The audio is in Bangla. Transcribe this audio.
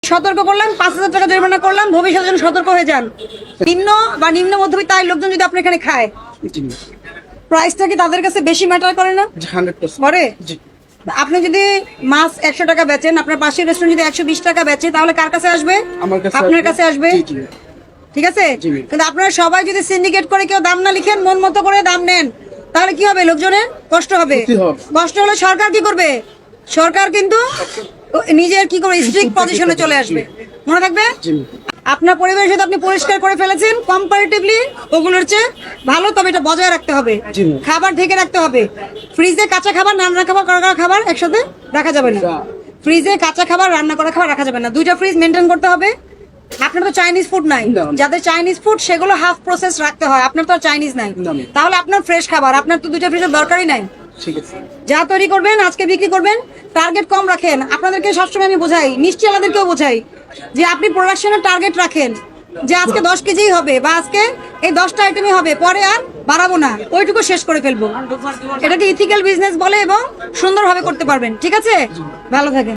সতর্ক করলাম, 5,000 টাকা জরিমানা করলাম, ভবিষ্যতে যেন সতর্ক হয়ে যান। নিম্ন বা নিম্ন মধ্যবিত্ত আয়ের লোকজন যদি আপনার এখানে খায়, প্রাইসটা কি তাদের কাছে বেশি ম্যাটার করে না? 100% করে। আপনি যদি মাছ 100 টাকা বেচেন, আপনার পাশের রেস্টুরেন্ট যদি 120 টাকা বেচে, তাহলে কার কাছে আসবে? আপনার কাছে আসবে। ঠিক আছে, কিন্তু আপনারা সবাই যদি সিন্ডিকেট করে কেউ দাম না লিখেন, মন মতো করে দাম নেন, তাহলে কি হবে? লোকজনের কষ্ট হবে। কষ্ট হলে সরকার কি করবে? সরকার কিন্তু নিজের কি করে স্ট্রিক্ট পজিশনে চলে আসবে, মনে থাকবে। আপনার পরিবেশ যদি আপনি পরিষ্কার করে ফেলেছেন কম্পারেটিভলি ওগুলোর চেয়ে ভালো, তবে এটা বজায় রাখতে হবে। খাবার ঢেকে রাখতে হবে। ফ্রিজে কাঁচা খাবার, রান্না খাবার, করা খাবার একসাথে রাখা যাবে না। ফ্রিজে কাঁচা খাবার, রান্না করা খাবার রাখা যাবে না। দুইটা ফ্রিজ মেনটেন করতে হবে। আপনার তো চাইনিজ ফুড নাই, যাদের চাইনিজ ফুড সেগুলো হাফ প্রসেস রাখতে হয়। আপনার তো চাইনিজ নাই, তাহলে আপনার ফ্রেশ খাবার, আপনার তো দুইটা ফ্রিজের দরকারই নাই। যা তৈরি করবেন আজকে বিক্রি করবেন, টার্গেট কম রাখেন। আপনাদেরকে সবসময় আমি বোঝাই, মিষ্টি আলাদেরকেও বোঝাই যে আপনি প্রোডাকশনের টার্গেট রাখেন, যে আজকে 10 কেজি হবে বা আজকে এই 10টা আইটেমই হবে, পরে আর বাড়াবো না, ওইটুকু শেষ করে ফেলবো। এটাকে ইথিক্যাল বিজনেস বলে এবং সুন্দরভাবে করতে পারবেন। ঠিক আছে, ভালো থাকেন।